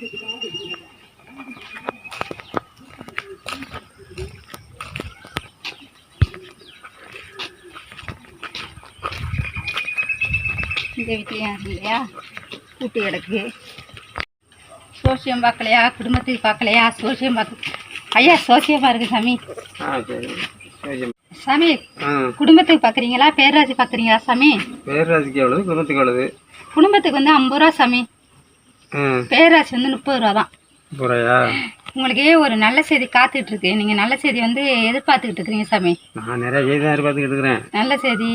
இந்த வீட்லையும் இல்லையா கூட்டு கிடக்கு. சோசியம் பார்க்கலையா, குடும்பத்துக்கு பார்க்கலையா? சோசியம் பார்க்க ஐயா சோசியமாக இருக்குது சாமி. சாமி குடும்பத்துக்கு பார்க்குறீங்களா பேராசி பார்க்குறீங்களா சாமி? பேராசிக்கு எவ்வளவு, குடும்பத்துக்கு எவ்வளவு? குடும்பத்துக்கு வந்து 50 ரூபா சாமி, பேராசி வந்து 30 ரூபா தான். உங்களுக்கு ஒரு நல்ல செய்தி காத்துக்கிட்டு இருக்கு. நீங்கள் நல்ல செய்தி வந்து எதிர்பார்த்துக்கிட்டு இருக்கிறீங்க சாமி. நான் நிறைய செய்தி தான் எதிர்பார்த்துக்கிட்டு இருக்கிறேன். நல்ல செய்தி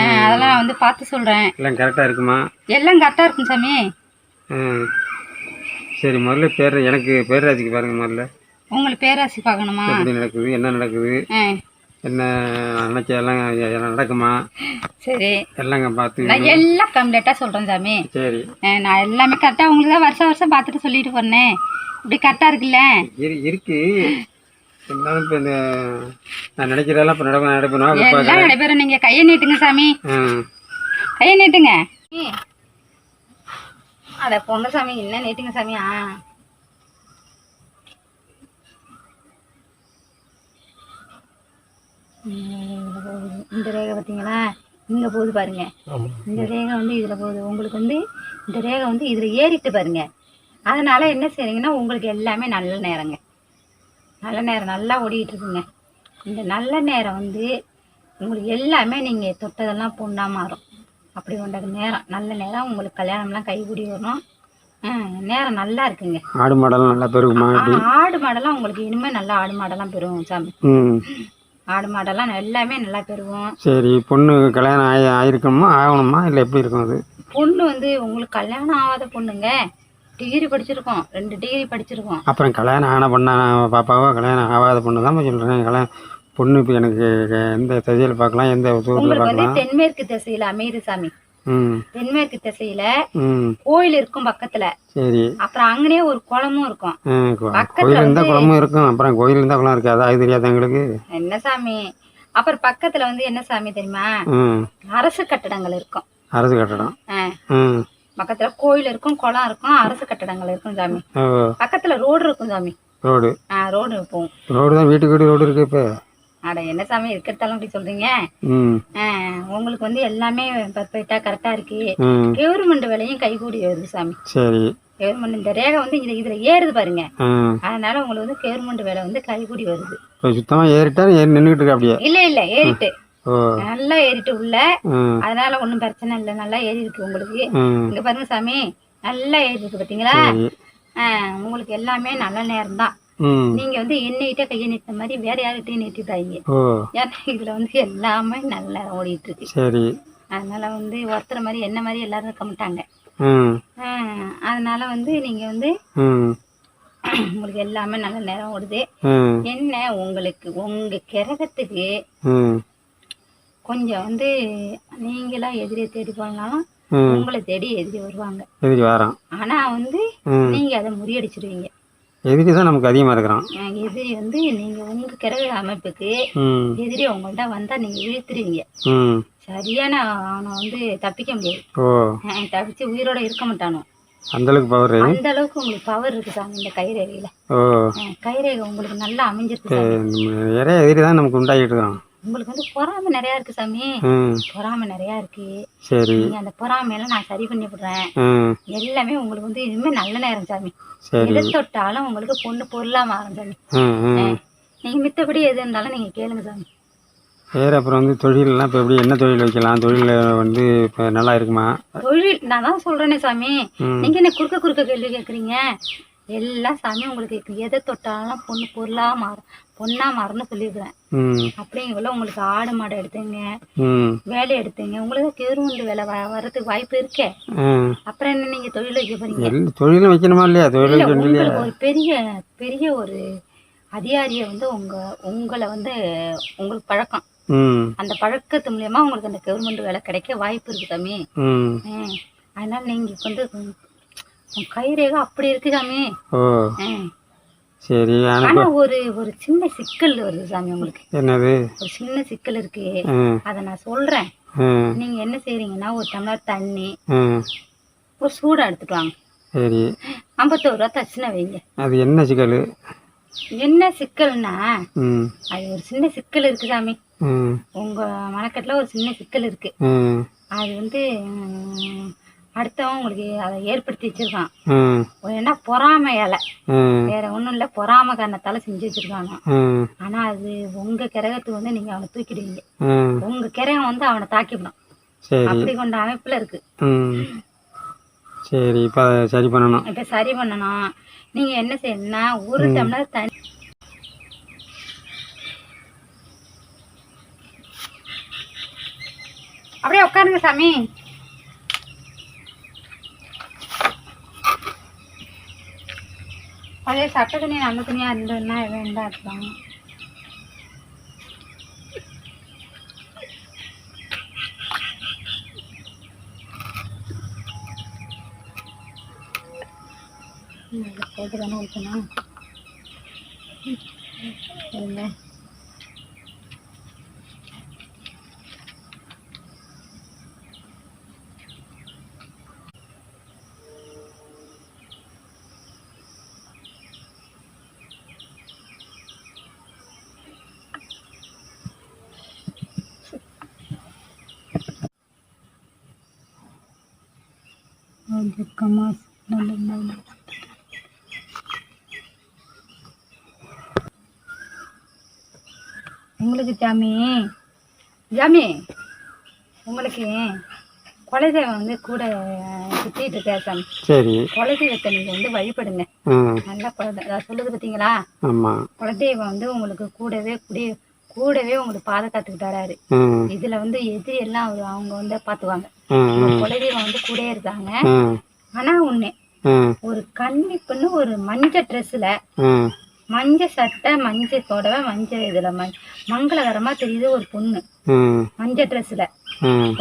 அதெல்லாம் வந்து பார்த்து சொல்கிறேன். எல்லாம் கரெக்டாக இருக்குமா? எல்லாம் கரெக்டாக இருக்கும் சாமி. சரி, முதல்ல எனக்கு பேராசிக்கு பாருங்க. முதல்ல உங்களுக்கு பேராசி பார்க்கணுமா? எப்படி நடக்குது, என்ன நடக்குது, என்ன நினைச்ச எல்லாம் நடக்குமா? சரி, எல்லாம் பார்த்து நான் எல்லாம் கம்ப்ளீட்டாக சொல்கிறேன் சாமி. சரி, நான் எல்லாமே கரெக்டாக உங்களுக்கு தான் வருஷம் வருஷம் பார்த்துட்டு சொல்லிட்டு போனேன். இப்படி கரெக்டாக இருக்குல்ல? இருக்கு. இருந்தாலும் இப்போ இந்த நான் நினைக்கிறதெல்லாம் இப்போ நடைபெறும். எல்லாம் நடைபெறும். நீங்கள் கையை நீட்டுங்க சாமி, கையை நீட்டுங்க. அதை பொண்ணு சாமி என்ன நீட்டுங்க சாமி. இந்த ரேகை பார்த்தீங்களா, இங்கே போகுது பாருங்க. இந்த ரேகை வந்து இதில் போகுது. உங்களுக்கு வந்து இந்த ரேகை வந்து இதில் ஏறிட்டு பாருங்க. அதனால என்ன செய்றீங்கன்னா உங்களுக்கு எல்லாமே நல்ல நேரங்க. நல்ல நேரம் நல்லா ஓடிக்கிட்டு இருக்குங்க. இந்த நல்ல நேரம் வந்து உங்களுக்கு எல்லாமே நீங்கள் தொட்டதெல்லாம் பொண்ணாக மாறும். அப்படி கொண்டது நேரம், நல்ல நேரம். உங்களுக்கு கல்யாணம்லாம் கைகூடி வரும். நேரம் நல்லா இருக்குங்க. ஆடு மாடெல்லாம் நல்லா பெருகுமா? ஆடு மாடெல்லாம் உங்களுக்கு இனிமேல் நல்லா ஆடு மாடெல்லாம் பெருகும் சாமி. ஆடு மாடெல்லாம் எல்லாமே நல்லா பெறுவோம். சரி, பொண்ணு கல்யாணம் ஆயிருக்கணுமா ஆகணுமா இல்லை எப்படி இருக்கும்? அது பொண்ணு வந்து உங்களுக்கு கல்யாணம் ஆகாத பொண்ணுங்க. டிகிரி படிச்சிருக்கோம், 2 டிகிரி படிச்சிருக்கோம். அப்புறம் கல்யாணம் ஆன பொண்ணா பாப்பாவோ? கல்யாணம் ஆகாத பொண்ணு தான் சொல்கிறேன். கல்யாணம் பொண்ணு இப்போ எனக்கு எந்த திசையில் பார்க்கலாம், எந்த ஊரில் பார்க்கலாம்? தென்மேற்கு திசையில் அமையுது சாமி. தென்மேற்கு திசையில கோயில் இருக்கும் பக்கத்துல. சரி, அப்புறம் அங்கனே ஒரு குளமும் இருக்கும். கோயில் இருந்தா குளமும் இருக்கும், அப்புறம் கோயில் இருந்தா குளம் இருக்காது. அது தெரியாது எங்களுக்கு. என்ன சாமி, அப்புறம் பக்கத்துல வந்து என்ன சாமி தெரியுமா, அரசு கட்டடங்கள் இருக்கும். அரசு கட்டடம் பக்கத்துல கோயில் இருக்கும், குளம் இருக்கும், அரசு கட்டடங்கள் இருக்கும் சாமி. பக்கத்துல ரோடு இருக்கும் சாமி. ரோடு இருக்கும். ரோடு தான் வீட்டுக்கு வீடு ரோடு இருக்கு. இப்ப அட என்ன சாமி இருக்கிறதாலும் அப்படி சொல்றீங்க. உங்களுக்கு வந்து எல்லாமே பர்ஃபெக்டா கரெக்டா இருக்கு. கவர்மெண்ட் வேலையும் கைகூடி வருது சாமி. சரி, கவர்மெண்ட் இந்த ரேகை வந்து இதுல ஏறுது பாருங்க. அதனால உங்களுக்கு வந்து கவர்மெண்ட் வேலை வந்து கைகூடி வருது. சுத்தமா ஏறிட்டா நின்னுட்டு இருக்கு அப்படியே? இல்ல ஏறிட்டு நல்லா ஏறிட்டு உள்ள. அதனால ஒண்ணும் பிரச்சனை இல்லை, நல்லா ஏறி இருக்கு உங்களுக்கு. இங்க பாருங்க சாமி, நல்லா ஏறி இருக்கு பாத்தீங்களா? உங்களுக்கு எல்லாமே நல்ல நேரம் தான். நீங்க வந்து என்னைகிட்ட கையை நீட்ட மாதிரி வேற யார்கிட்டயும் நீட்டிட்டாங்க. ஏன்னா இதுல வந்து எல்லாமே நல்ல நேரம் ஓடிட்டு இருக்கு. சரி, அதனால வந்து ஒருத்தர் மாதிரி என்ன மாதிரி எல்லாரும் இருக்க மாட்டாங்க. அதனால வந்து நீங்க வந்து உங்களுக்கு எல்லாமே நல்ல நேரம் ஓடுது. என்ன உங்களுக்கு உங்க கிரகத்துக்கு கொஞ்சம் வந்து நீங்களா எதிரியை தேடி போனாலும் உங்களை தேடி எதிரி வருவாங்க. ஆனா வந்து நீங்க அதை முறியடிச்சிருவீங்க. எதிரி தான் நமக்கு அதிகமா இருக்கிறான். எதிரி வந்து நீங்க உங்க கிரக அமைப்புக்கு எதிரி உங்கள்ட்ட வந்தா நீங்க இழுத்துருவீங்க. சரியான அவனை வந்து தப்பிக்க முடியாது. தப்பிச்சு உயிரோட இருக்க மாட்டானோ. அந்த அளவுக்கு உங்களுக்கு பவர் இருக்கு சாமி இந்த கைரேகையில. கைரேகை உங்களுக்கு நல்லா அமைஞ்சிருக்கு. நிறைய எதிரி தான் நமக்கு உண்டாகிட்டு இருக்கான். உங்களுக்கு வந்து பொறாமை நிறைய இருக்கு சாமி. பொறாமை நிறைய இருக்கு. நீங்க அந்த பொறாமையெல்லாம் நான் சரி பண்ணி விடுறேன். எல்லாமே உங்களுக்கு வந்து இனிமே நல்ல நேரம் சாமி. எது தொட்டாலும் உங்களுக்கு பொண்ணு பொருளா மாறும் சாமி. நீங்க மித்தபடி எது இருந்தாலும் நீங்க கேளுங்க சாமி. வேற அப்புறம் வந்து தொழிலெல்லாம் இப்போ எப்படி, என்ன தொழில் வைக்கலாம்? தொழில் வந்து இப்போ நல்லா இருக்குமா? தொழில் நான் தான் சொல்றேனே சாமி. நீங்க என்ன குறுக்க கேள்வி கேட்குறீங்க? எல்லாம் சாமி உங்களுக்கு எதை தொட்டாலும் பொண்ணு பொருளா மாறும், பொண்ணா மாறும்னு சொல்லியிருக்கிறேன். அப்படிங்கல உங்களுக்கு ஆடு மாடு எடுத்தீங்க, வேலை எடுத்தீங்க, உங்களுக்கு கவர்மெண்ட் வேலை வர்றதுக்கு வாய்ப்பு இருக்கே. அப்புறம் என்ன நீங்க தொழில் வைக்க போறீங்க? தொழிலும் வைக்கணுமா இல்லையா? உங்களுக்கு ஒரு பெரிய ஒரு அதிகாரியை வந்து உங்களை வந்து உங்களுக்கு பழக்கம். அந்த பழக்கத்து மூலியமா உங்களுக்கு அந்த கவர்மெண்ட் வேலை கிடைக்க வாய்ப்பு இருக்கு சாமி. அதனால நீங்க வந்து கைரேகை அப்படி இருக்கு சாமி. சரி, ஆனா ஒரு சின்ன சிக்கல் வருது சாமி உங்களுக்கு. என்னது? ஒரு சின்ன சிக்கல் இருக்கு, அதை நான் சொல்றேன். நீங்க என்ன செய்றீங்கன்னா ஒரு டம்ளர் தண்ணி ஒரு சூடா எடுத்துட்டு வாங்க. சரி, 51 ரூபா தட்சணை வைங்க. அது என்ன சிக்கல்? என்ன சிக்கல்னா ம் அது ஒரு சின்ன சிக்கல் இருக்கு சாமி. ம் உங்க மனக்கட்டில் ஒரு சின்ன சிக்கல் இருக்கு. ம் அது வந்து அடுத்தவன் உங்களுக்கு அதை ஏற்படுத்தி வச்சிருக்கான். ம் ஏன்னா பொறாமையால, ம் வேற ஒன்றும் இல்லை, பொறாமை காரணத்தால செஞ்சு வச்சிருக்காங்க. ம் ஆனா அது உங்க கிரகத்துக்கு வந்து நீங்க அவனை தூக்கிடுவீங்க. ம் உங்க கிரகம் வந்து அவனை தாக்கிவிடும். சரி. அப்படி கொண்ட அமைப்புல இருக்கு. ம் சரி, இப்போ சரி பண்ணணும். இப்ப சரி பண்ணணும். நீங்க என்ன செய்யணும்னா ஒரு டம்ளர் தண்ணி அப்படியே உட்காருங்க சாமி. அதே சட்டை துணி நல்ல துணியா இருந்ததுன்னா வேண்டாம் இருப்பாங்க. போட்டு தானே ஊற்றணும். சரிங்க. உங்களுக்கு ஜாமி ஜாமி உங்களுக்கு குலதெய்வம் வந்து கூட சுத்திட்டு இருக்கா சாமி. சரி. குலதெய்வத்தை நீங்க வந்து வழிபடுங்க. நல்லா சொல்லுது பார்த்தீங்களா? ஆமாம். குலதெய்வம் வந்து உங்களுக்கு கூடவே உங்களுக்கு பாதுகாத்துக்கிட்டு வராரு. இதுல வந்து எதிரி எல்லாம் அவங்க வந்து பாத்துவாங்க. குலதெய்வம் வந்து கூட இருக்காங்க. ஆனா ஒண்ணு, ஒரு கன்னி பொண்ணு ஒரு மஞ்சள் ட்ரெஸ்ல, மஞ்சள் சட்டை, மஞ்சள் புடவை, மஞ்சள் இதுல மங்களகரமா தெரியுது ஒரு பொண்ணு மஞ்சள் ட்ரெஸ்ல.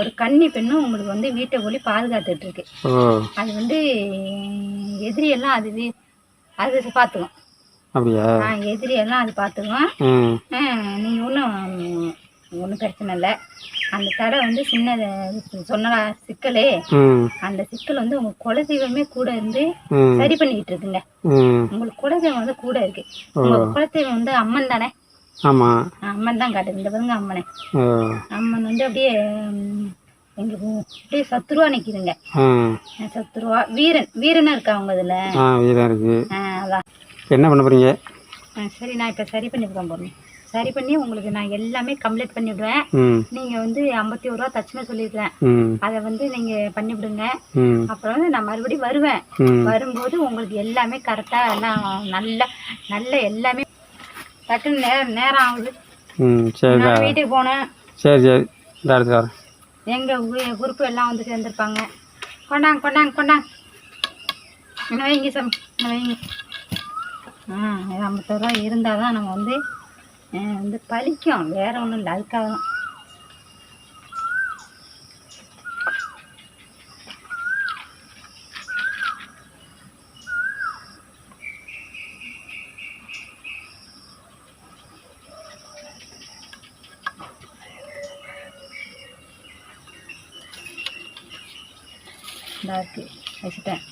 ஒரு கன்னி பெண்ணும் உங்களுக்கு வந்து வீட்டை போலி பாதுகாத்துட்டு இருக்கு. அது வந்து எதிரி எல்லாம் அது பாத்துக்கும். அப்படியா? எதிரி எல்லாம் அது பாத்துக்குவோம். நீங்க ஒன்றும் பிரச்சனை இல்லை. அந்த தடை வந்து சின்ன சொன்ன சிக்கலே, அந்த சிக்கல் வந்து உங்க குலதெய்வமே கூட இருந்து சரி பண்ணிக்கிட்டு இருக்குங்க. உங்களுக்கு குலதெய்வம் வந்து கூட இருக்கு. உங்க குலதெய்வம் வந்து அம்மன் தானே? ஆமா, அம்மன் தான் காட்டுது. இந்த பாருங்க அம்மனை. அம்மன் வந்து அப்படியே எங்களுக்கு அப்படியே சத்துருவா நிக்குதுங்க. சத்துருவா வீரனா இருக்கா அவங்க இதுல? வீரன் இருக்கு. அதான். என்ன பண்ண போறீங்க? சரி, நான் இப்ப சரி பண்ணி போறேன். சரி பண்ணி உங்களுக்கு நான் எல்லாமே கம்ப்ளீட் பண்ணி விடுவேன். நீங்க வந்து 51 ரூபா தட்சணை சொல்லியிருக்கேன். அதை வந்து நீங்க பண்ணி விடுங்க. அப்புறம் வந்து நான் மறுபடியும் வருவேன். வரும்போது உங்களுக்கு எல்லாமே கரெக்டா எல்லாம் நல்ல எல்லாமே டக்குன்னு நேரம் ஆகுது. சரி, வீட்டுக்கு போனேன். சரி எங்க குரூப் எல்லாம் வந்து சேர்ந்துருப்பாங்க. கொண்டாங்க என்ன வைங்க சாமி, என்ன வைங்க. 51 ரூபா இருந்தால் தான் நம்ம வந்து பழிக்கும். வேற ஒன்றும் இல்லை, அதுக்காக தான். இருக்கு வச்சுட்டேன்.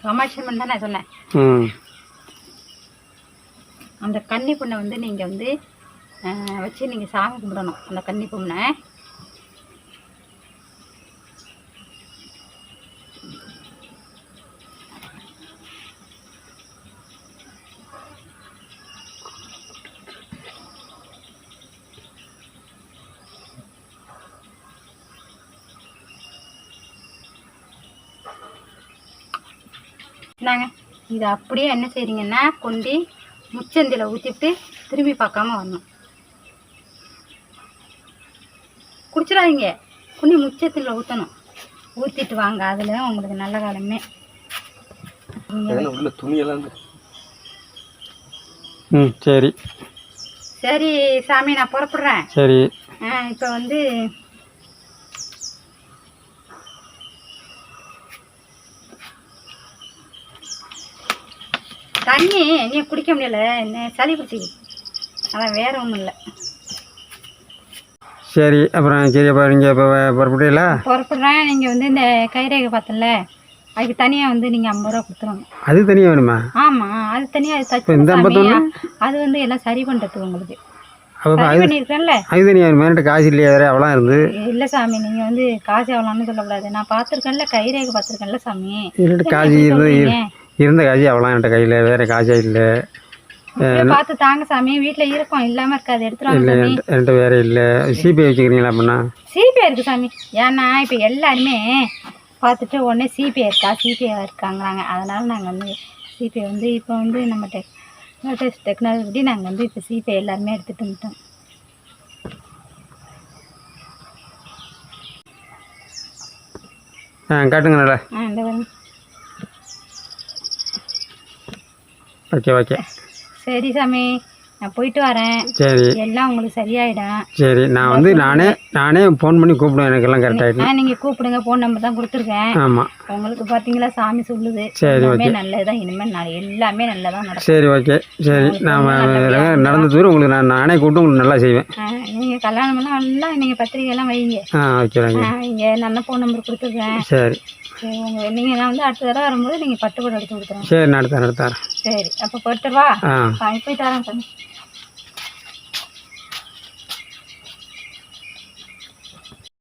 கமர்ஷியல் தான் நான் சொன்னேன். அந்த கன்னி பொண்ணை வந்து நீங்க வந்து வச்சு நீங்க சாமி கும்பிடணும். அந்த கன்னி பொண்ணை நாங்க இதை அப்படியே என்ன செய்றீங்கன்னா கொண்டு முச்சந்தில ஊற்றிட்டு திரும்பி பார்க்காம வரணும். குடிச்சிடாதீங்க, கொண்டு முச்சத்தில் ஊற்றணும். ஊற்றிட்டு வாங்க, அதில் உங்களுக்கு நல்ல காலமே. சரி சரி சாமி, நான் புறப்படுறேன். சரி. இப்போ வந்து தண்ணி நீ குடிக்க முடியல, என்ன சளி பிடிச்சிது, அதான் வேற ஒன்றும் இல்லை. சரி அப்புறம் சரி அப்போ நீங்கள் இப்போ புறப்பட்டீங்களா? புறப்படுறேன். நீங்கள் வந்து இந்த கைரேகை பார்த்தல, அதுக்கு தனியாக வந்து நீங்கள் 50 ரூபா கொடுத்துருவாங்க. அது தனியாக வேணுமா? ஆமாம், அது தனியாக அது இப்போ இந்த தச்சு 51 அது வந்து எல்லாம் சரி பண்ணுறதுக்கு உங்களுக்கு அப்போ சரி பண்ணியிருக்கேன்ல. அது தனியாக வேணுமா? என்கிட்ட காசு இல்லையா வேறு அவ்வளோ இருந்து? இல்லை சாமி, நீங்கள் வந்து காசு எவ்வளோன்னு சொல்லக்கூடாது. நான் பார்த்துருக்கேன்ல, கைரேகை பார்த்துருக்கேன்ல சாமி. என்கிட்ட காசு இருந்த காசு அவ்வளோ என்கிட்ட கையில் வேறு காசே இல்லை. பார்த்து தாங்க சாமி, வீட்டில் இருக்கும், இல்லாமல் இருக்காது, எடுத்துருவாங்க இல்லை சாமி. என்கிட்ட வேறு இல்லை. சிபிஐ வச்சுக்கிறீங்களா அப்படின்னா? சிபிஐ இருக்குது சாமி. ஏன்னா இப்போ எல்லாருமே பார்த்துட்டு உடனே சிபிஐ இருக்கா சிபிஐ இருக்காங்கிறாங்க. அதனால் நாங்கள் வந்து சிபிஐ வந்து இப்போ வந்து நம்ம டெக்னாலஜி நாங்கள் வந்து இப்போ சிபிஐ எல்லாருமே எடுத்துகிட்டு வந்துட்டோம். காட்டுங்க நல்லா. இந்த வருங்க. ஓகே ஓகே சரி சாமி, நான் போயிட்டு வரேன். சரி எல்லாம் உங்களுக்கு சரியாயிடும். சரி நான் வந்து நானே ஃபோன் பண்ணி கூப்பிடுவேன், எனக்கெல்லாம் கரெக்டாகிட்டு. நீங்கள் கூப்பிடுங்க, ஃபோன் நம்பர் தான் கொடுத்துருக்கேன். ஆமாம் உங்களுக்கு பார்த்தீங்களா சாமி சொல்லுது. சரி எல்லாமே ஓகே. நல்லதுதான், இனிமேல் எல்லாமே நல்லதாக நடக்கும். சரி ஓகே. சரி நான் நடந்த தூரம் உங்களுக்கு நானே கூப்பிட்டு உங்களுக்கு நல்லா செய்வேன். நீங்கள் கல்யாணமெல்லாம் எல்லாம் நீங்கள் பத்திரிக்கையெல்லாம் வைங்க. வைக்கிறேங்க. இங்கே நல்ல ஃபோன் நம்பர் கொடுத்துருக்கேன். சரி சரி நீங்கள் நான் வந்து அடுத்த தடவை வரும்போது நீங்கள் பட்டுப்படம் எடுத்து கொடுத்துருங்க. சரி நடத்தாரேன். சரி அப்போ போயிட்டு வா. போயிட்டு வரேன் சாமி.